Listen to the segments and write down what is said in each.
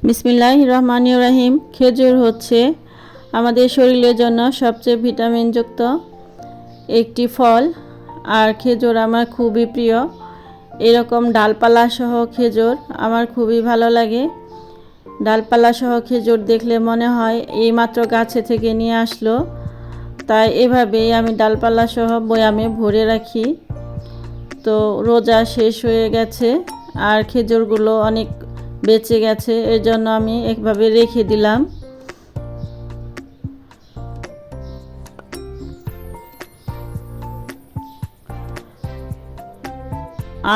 বিসমিল্লাহির রহমানির রহিম। খেজুর হচ্ছে আমাদের শরীরের জন্য সবচেয়ে ভিটামিনযুক্ত একটি ফল, আর খেজুর আমার খুবই প্রিয়। এরকম ডালপালা সহ খেজুর আমার খুবই ভালো লাগে। ডালপালা সহ খেজুর দেখলে মনে হয় এইমাত্র গাছে থেকে নিয়ে আসলো, তাই এভাবেই আমি ডালপালা সহ বয়ামে ভরে রাখি। তো রোজা শেষ হয়ে গেছে আর খেজুরগুলো অনেক বেঁচে গেছে, এর জন্য আমি একভাবে রেখে দিলাম।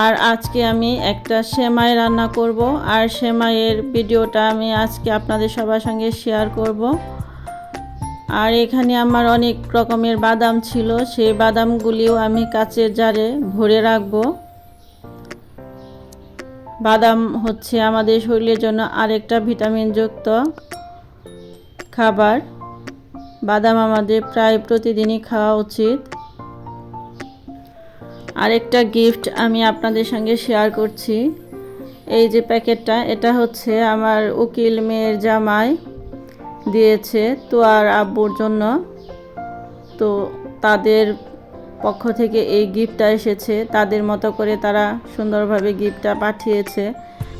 আর আজকে আমি একটা সেমাই রান্না করব, আর সেমাইয়ের ভিডিওটা আমি আজকে আপনাদের সবার সঙ্গে শেয়ার করব। আর এখানে আমার অনেক রকমের বাদাম ছিল, সেই বাদামগুলিও আমি কাচের জারে ভরে রাখবো। বাদাম হচ্ছে আমাদের শরীরের জন্য আরেকটা ভিটামিনযুক্ত খাবার। বাদাম আমাদের প্রায় প্রতিদিনই খাওয়া উচিত। আরেকটা গিফট আমি আপনাদের সঙ্গে শেয়ার করছি। এই যে প্যাকেটটা, এটা হচ্ছে আমার উকিল মেয়ের জামাই দিয়েছে তোয়ার আব্বুর জন্য। তো তাদের পক্ষ থেকে এই গিফটটা এসেছে, তাদের মতো করে তারা সুন্দরভাবে গিফটটা পাঠিয়েছে।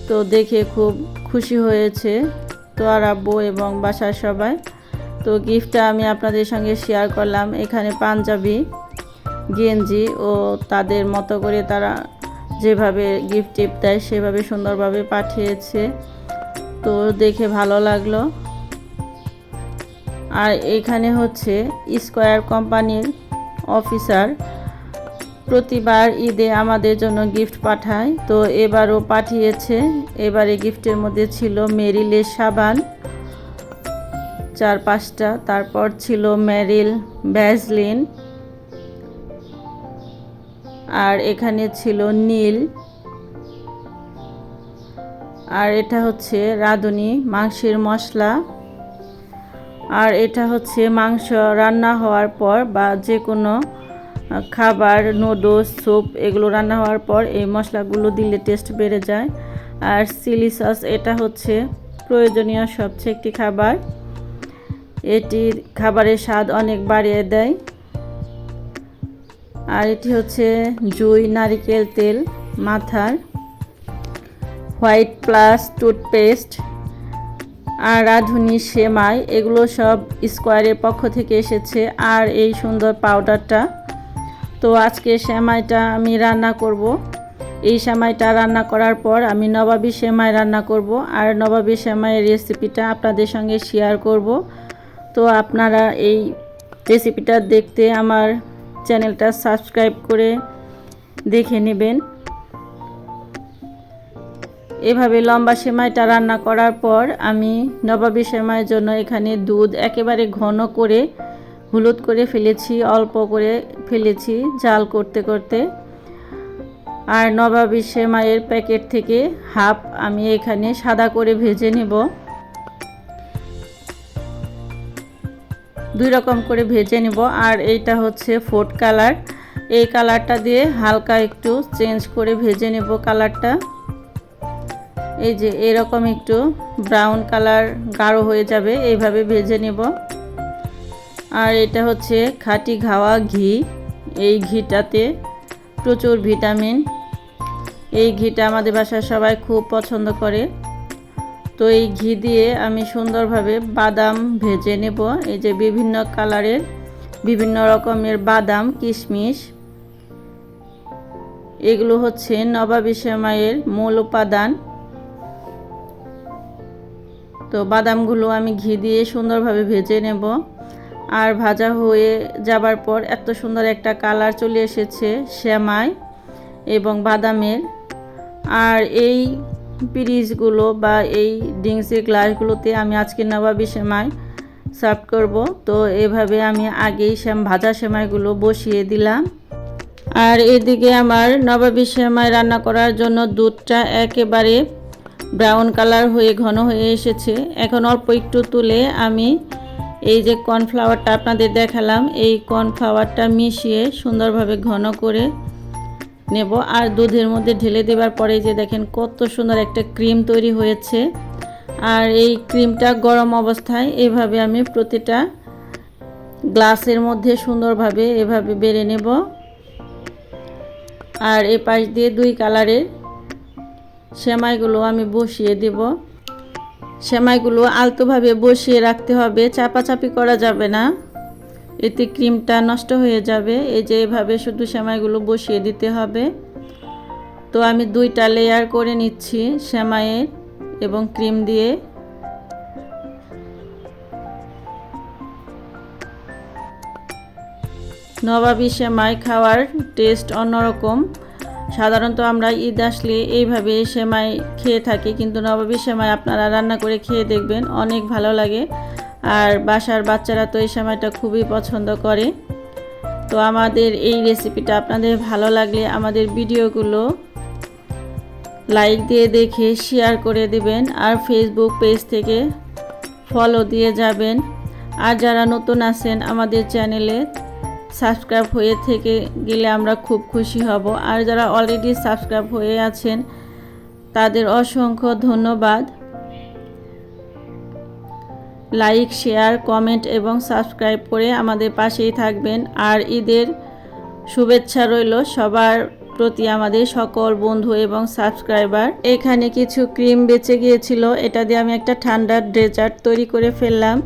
তো দেখে খুব খুশি হয়েছে তোয়ার আব্বু এবং বাসার সবাই। তো গিফটটা আমি আপনাদের সঙ্গে শেয়ার করলাম। এখানে পাঞ্জাবি, গেঞ্জি ও তাদের মতো করে তারা যেভাবে গিফট টিপ দেয় সেভাবে সুন্দরভাবে পাঠিয়েছে। তো দেখে ভালো লাগলো। আর এখানে হচ্ছে স্কয়ার কোম্পানির অফিসার প্রতিবার ঈদে আমাদের জন্য গিফট পাঠায়, তো এবারও পাঠিয়েছে। এবারে গিফটের মধ্যে ছিল মেরিলের সাবান 4-5টা, তারপর ছিল মেরিল ভ্যাসলিন, আর এখানে ছিল নীল, আর এটা হচ্ছে রাঁধুনি মাংসের মশলা, আর এটা হচ্ছে মাংস রান্না হওয়ার পর বা যে কোনো খাবার, নুডলস, স্যুপ এগুলো রান্না হওয়ার পর এই মশলাগুলো দিলে টেস্ট বেড়ে যায়। আর চিলি সস, এটা হচ্ছে প্রয়োজনীয় সবচেয়ে একটি খাবার, এটি খাবারের স্বাদ অনেক বাড়িয়ে দেয়। আর এটি হচ্ছে জুই নারিকেল তেল মাথার, হোয়াইট প্লাস টুথপেস্ট, আর রাঁধুনি সেমাই, এগুলো সব স্কয়ারের পক্ষ থেকে এসেছে। আর এই সুন্দর পাউডারটা। তো আজকে সেমাইটা আমি রান্না করব। এই সেমাইটা রান্না করার পর আমি নবাবী সেমাই রান্না করব, আর নবাবী সেমাইয়ের রেসিপিটা আপনাদের সঙ্গে শেয়ার করব। তো আপনারা এই রেসিপিটা দেখতে আমার চ্যানেলটা সাবস্ক্রাইব করে দেখে নেবেন। এভাবে লম্বা সেমাইটা রান্না করার পর আমি নবাবী সেমাইয়ের জন্য এখানে দুধ একেবারে ঘন করে হলুদ করে ফেলেছি, অল্প করে ফেলেছি জাল করতে করতে। আর নবাবী সেমাইয়ের প্যাকেট থেকে হাফ আমি এখানে সাদা করে ভেজে নেব। 2 রকম করে ভেজে নেব। আর এইটা হচ্ছে ফুড কালার, এই কালারটা দিয়ে হালকা একটু চেঞ্জ করে ভেজে নেব কালারটা। এই যে এরকম একটু ব্রাউন কালার গাঢ় হয়ে যাবে, এইভাবে ভেজে নেব। আর এটা হচ্ছে খাঁটি ঘাওয়া ঘি, এই ঘিটাতে প্রচুর ভিটামিন। এই ঘিটা আমাদের বাসায় সবাই খুব পছন্দ করে। তো এই ঘি দিয়ে আমি সুন্দরভাবে বাদাম ভেজে নেব। এই যে বিভিন্ন কালারের বিভিন্ন রকমের বাদাম, কিশমিশ, এগুলো হচ্ছে নবাবী সেমাইয়ের মূল উপাদান। তো বাদামগুলো আমি ঘি দিয়ে সুন্দরভাবে ভেজে নেব। আর ভাজা হয়ে যাবার পর এত সুন্দর একটা কালার চলে এসেছে সেমাই এবং বাদামের। আর এই পিরিচগুলো বা এই ড্রিঙ্কসের গ্লাসগুলোতে আমি আজকে নবাবী সেমাই সার্ভ করব। তো এভাবে আমি আগেই ভাজা সেমাইগুলো বসিয়ে দিলাম। আর এদিকে আমার নবাবী সেমাই রান্না করার জন্য দুধটা একেবারে ব্রাউন কালার হয়ে ঘন হয়ে এসেছে। এখন অল্প একটু তুলে আমি এই যে কর্নফ্লাওয়ারটা আপনাদের দেখালাম, এই কর্নফ্লাওয়ারটা মিশিয়ে সুন্দরভাবে ঘন করে নেব। আর দুধের মধ্যে ঢেলে দেওয়ার পরে যে দেখেন কত সুন্দর একটা ক্রিম তৈরি হয়েছে। আর এই ক্রিমটা গরম অবস্থায় এভাবে আমি প্রতিটা গ্লাসের মধ্যে সুন্দরভাবে এভাবে বেড়ে নেব। আর এই পাশ দিয়ে 2 কালারের সেমাইগুলো আমি বসিয়ে দেব। সেমাইগুলো আলতোভাবে বসিয়ে রাখতে হবে, চাপাচাপি করা যাবে না, এতে ক্রিমটা নষ্ট হয়ে যাবে। এই যে এভাবে শুধু সেমাইগুলো বসিয়ে দিতে হবে। তো আমি 2টা লেয়ার করে নিচ্ছি সেমাইয়ের এবং ক্রিম দিয়ে। নবাবী সেমাই খাওয়ার টেস্ট অন্যরকম। সাধারণত আমরা ঈদ আসলে এইভাবে সেমাই খেয়ে থাকি, কিন্তু নবাবী সেমাই আপনারা রান্না করে খেয়ে দেখবেন, অনেক ভালো লাগে। আর বাসার বাচ্চারা তো এই সেমাইটা খুবই পছন্দ করে। তো আমাদের এই রেসিপিটা আপনাদের ভালো লাগলে আমাদের ভিডিওগুলো লাইক দিয়ে দেখে শেয়ার করে দিবেন, আর ফেসবুক পেজ থেকে ফলো দিয়ে যাবেন। আর যারা নতুন আছেন আমাদের চ্যানেলে সাবস্ক্রাইব হয়ে থেকে গেলে আমরা খুব খুশি হব। আর যারা অলরেডি সাবস্ক্রাইব হয়ে আছেন তাদের অসংখ্য ধন্যবাদ। লাইক, শেয়ার, কমেন্ট এবং সাবস্ক্রাইব করে আমাদের পাশেই থাকবেন। আর ঈদের শুভেচ্ছা রইল সবার প্রতি, আমাদের সকল বন্ধু এবং সাবস্ক্রাইবার। এখানে কিছু ক্রিম বেঁচে গিয়েছিল, এটা দিয়ে আমি একটা ঠান্ডার ডেজার্ট তৈরি করে ফেললাম।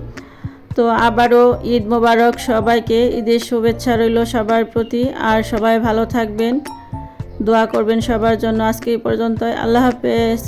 তো আবারও ঈদ মোবারক সবাইকে, ঈদের শুভেচ্ছা রইল সবার প্রতি। আর সবাই ভালো থাকবেন, দোয়া করবেন সবার জন্য। আজকে এই পর্যন্ত, আল্লাহ হাফেজ।